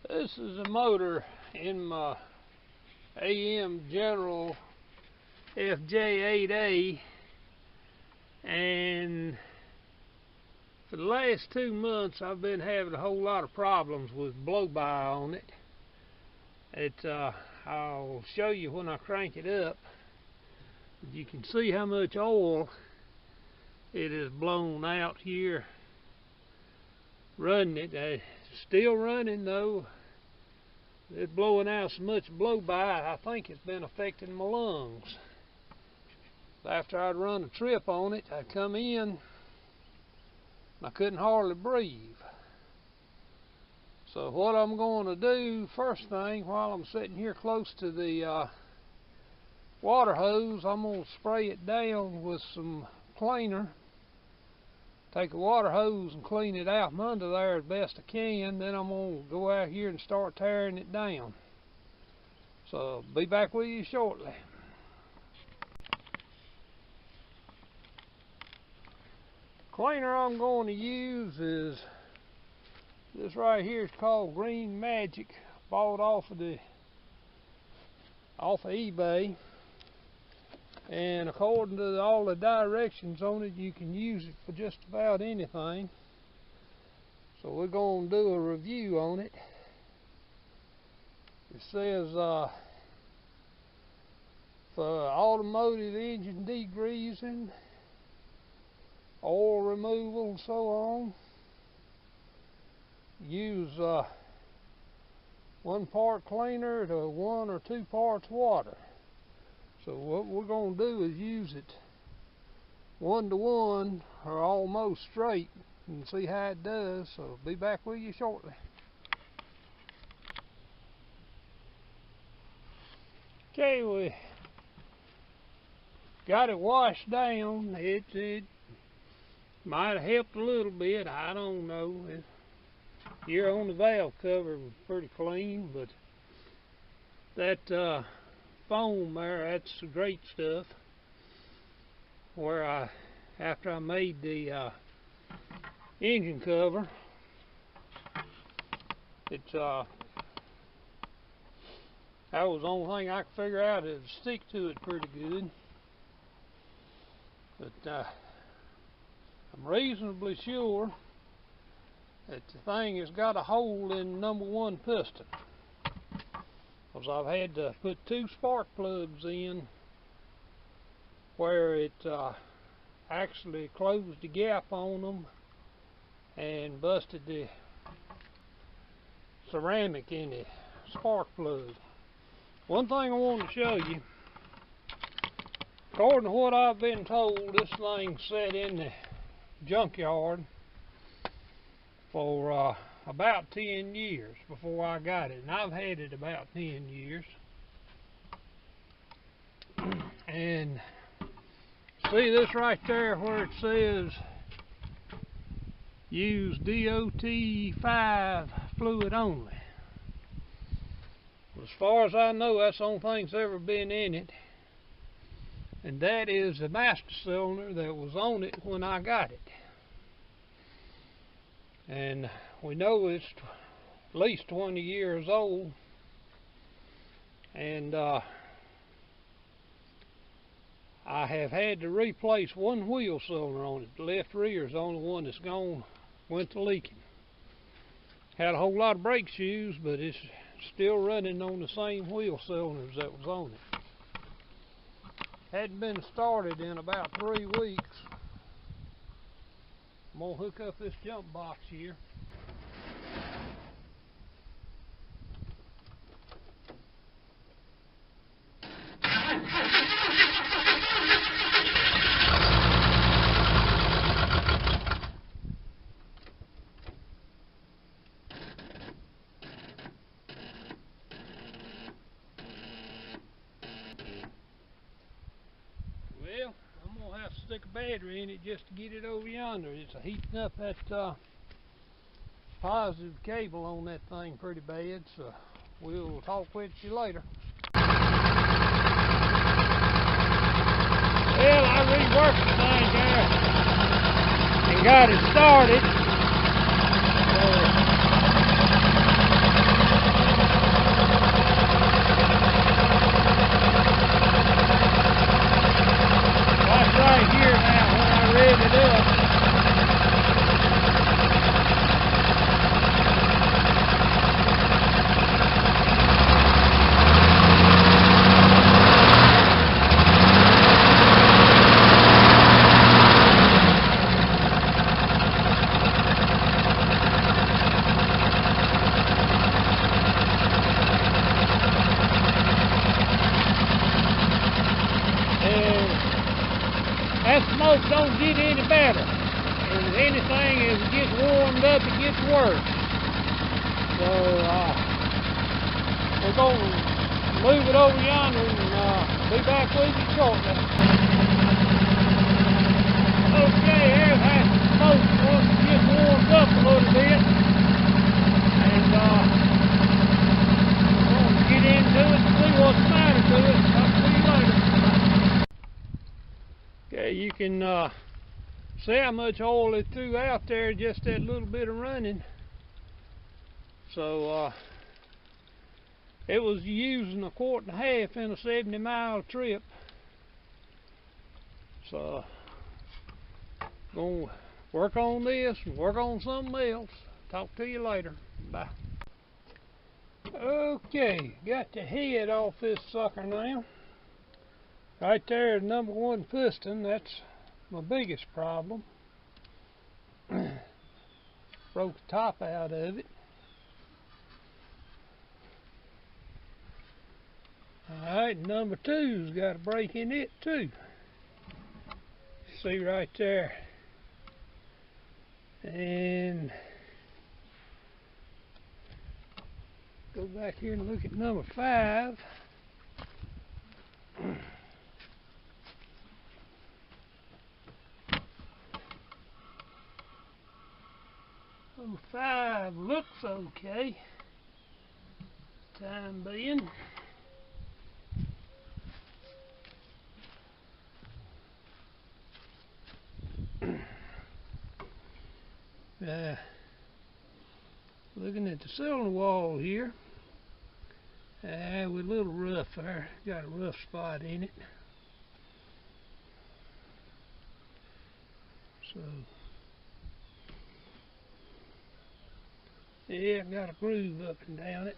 This is a motor in my AM General FJ8A, and for the last 2 months I've been having a whole lot of problems with blow-by on it. I'll show you when I crank it up. You can see how much oil it has blown out here running it. It's still running though. It's blowing out so much blow-by, I think it's been affecting my lungs. After I'd run a trip on it, I'd come in, I couldn't hardly breathe. So what I'm going to do first thing, while I'm sitting here close to the water hose, I'm going to spray it down with some cleaner. Take a water hose and clean it out from under there as best I can. Then I'm going to go out here and start tearing it down. So be back with you shortly. Cleaner I'm going to use is this right here. It's called Green Magic. Bought off of eBay. And according to all the directions on it, you can use it for just about anything. So we're going to do a review on it. It says for automotive engine degreasing, oil removal, and so on, use 1 part cleaner to 1 or 2 parts water. So what we're going to do is use it 1-to-1 or almost straight and see how it does. So be back with you shortly. Okay, we got it washed down. It might have helped a little bit, I don't know. Here on the valve cover was pretty clean, but that foam there, that's great stuff. Where after I made the engine cover, that was the only thing I could figure out it'd stick to it pretty good. But I'm reasonably sure that the thing has got a hole in #1 piston. Because I've had to put 2 spark plugs in where it actually closed the gap on them and busted the ceramic in the spark plug. One thing I want to show you, according to what I've been told, this thing sat in the junkyard for about 10 years before I got it, and I've had it about 10 years. And see this right there where it says use DOT5 fluid only. As far as I know, that's the only thing that's ever been in it, and that is the master cylinder that was on it when I got it. And we know it's at least 20 years old, and I have had to replace 1 wheel cylinder on it. The left rear is the only one that's went to leaking. Had a whole lot of brake shoes, but it's still running on the same wheel cylinders that was on it. Hadn't been started in about 3 weeks. I'm going to hook up this jump box here. Well, I'm going to have to stick a battery in it just to get it over yonder. It's heating up that positive cable on that thing pretty bad, so we'll talk with you later. Well, I reworked the thing there and got it started. that smoke don't get any better. And if anything, as it gets warmed up, it gets worse. So, we're going to move it over yonder and be back with you shortly. Okay, there's that smoke once it gets warmed up a little bit. And we're going to get into it and see what's the matter to it. I'll see you later. Okay, you can see how much oil it threw out there, just that little bit of running. So it was using 1.5 quarts in a 70-mile trip. So gonna work on this and work on something else. Talk to you later. Bye. Okay, got the head off this sucker now. Right there, the #1 piston. That's my biggest problem. Broke the top out of it. Alright, #2's got a break in it too. See right there. And go back here and look at #5. #5 looks okay. Time being. Looking at the cylinder wall here, we're a little rough there. Got a rough spot in it. So, yeah, got a groove up and down it.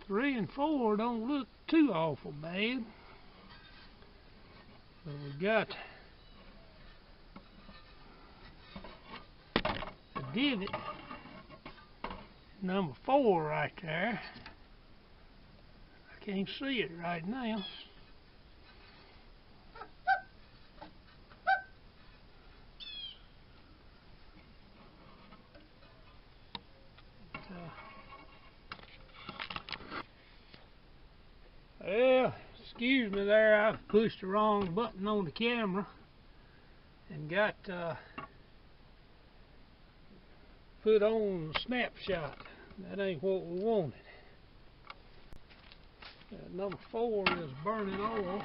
Three and 4 don't look too awful bad. So we got the divot, #4 right there. I can't see it right now. Well, excuse me there, I pushed the wrong button on the camera and got put on snapshot. That ain't what we wanted. #4 is burning oil.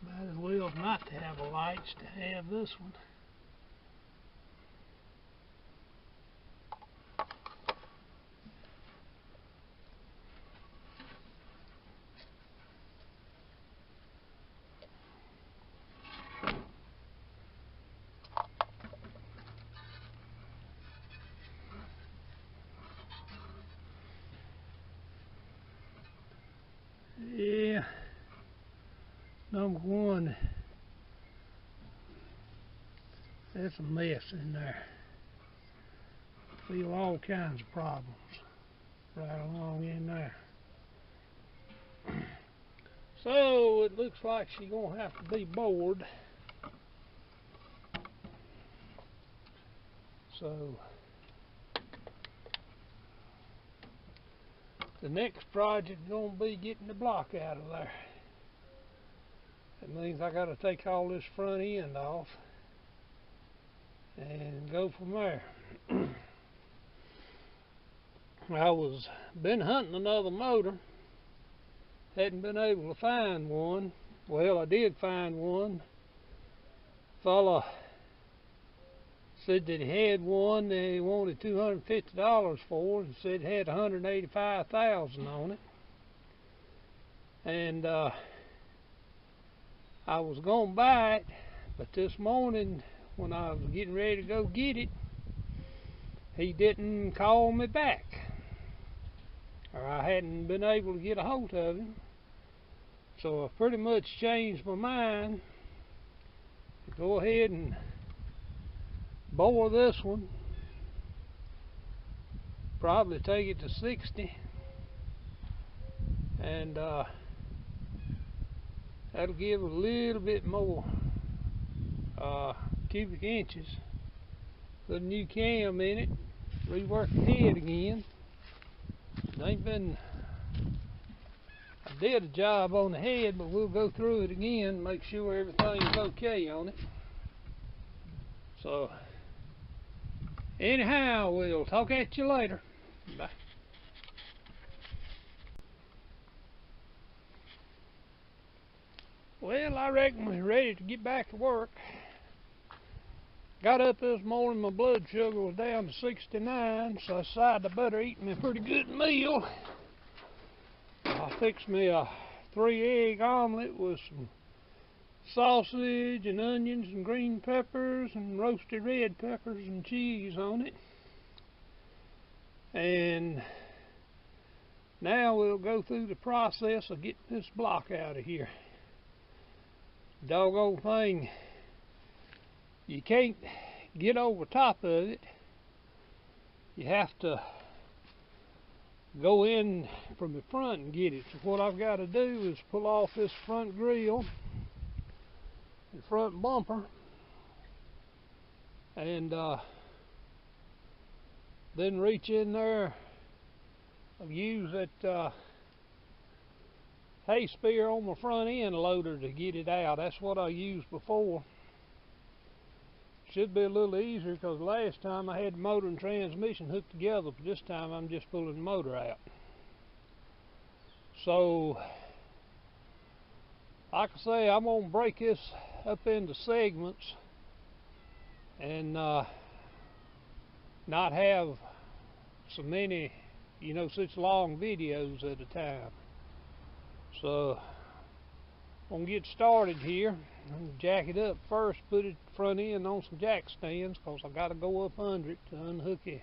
Might as well not to have a lights to have this one. Yeah, #1, that's a mess in there. Feel all kinds of problems right along in there. So it looks like she's gonna have to be bored. So the next project is going to be getting the block out of there. That means I got to take all this front end off and go from there. I was been hunting another motor, hadn't been able to find one. Well, I did find one. Fella said that he had one that he wanted $250 for, and said it had 185,000 on it. And I was gonna buy it, but this morning when I was getting ready to go get it, he didn't call me back. or I hadn't been able to get a hold of him. So I pretty much changed my mind to go ahead and bore this one. Probably take it to 60, and that'll give a little bit more cubic inches. Put a new cam in it, rework the head again. I did a job on the head, but we'll go through it again, make sure everything's okay on it. So anyhow, we'll talk at you later. Bye. Well, I reckon we're ready to get back to work. Got up this morning, my blood sugar was down to 69, so I decided I better eat me a pretty good meal. I fixed me a 3-egg omelet with some sausage and onions and green peppers and roasted red peppers and cheese on it. And now we'll go through the process of getting this block out of here. Doggone thing, you can't get over top of it. You have to go in from the front and get it. So what I've got to do is pull off this front grille and front bumper, and then reach in there and use that hay spear on my front end loader to get it out. That's what I used before. Should be a little easier because last time I had the motor and transmission hooked together, but this time I'm just pulling the motor out. So, like I say, I'm going to break this up into segments and not have so many, such long videos at a time. So I'm going to get started here. I'm going to jack it up first, put it front end on some jack stands because I got to go up under it to unhook the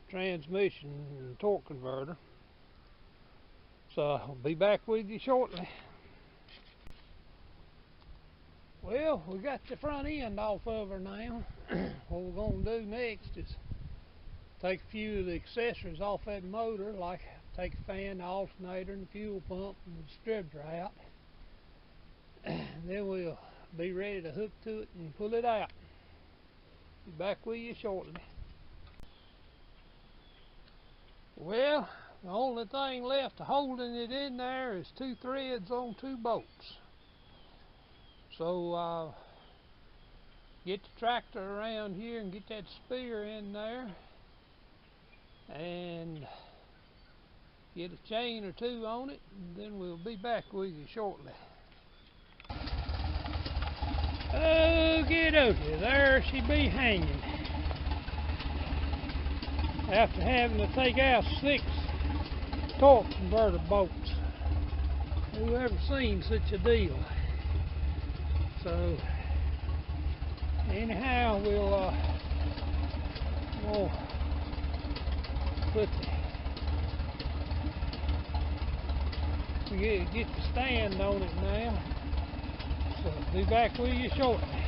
transmission and torque converter. So I'll be back with you shortly. Well, we got the front end off of her now. What we're going to do next is take a few of the accessories off that motor, like take the fan, the alternator, and the fuel pump, and the distributor out. Then we'll be ready to hook to it and pull it out. Be back with you shortly. Well, the only thing left holding it in there is 2 threads on 2 bolts. So get the tractor around here and get that spear in there, and get a chain or 2 on it, and then we'll be back with you shortly. Okie dokie, there she be hanging. After having to take out 6 torque converter bolts. Who ever seen such a deal? So anyhow, we'll put get the stand on it now. So be back with you shortly.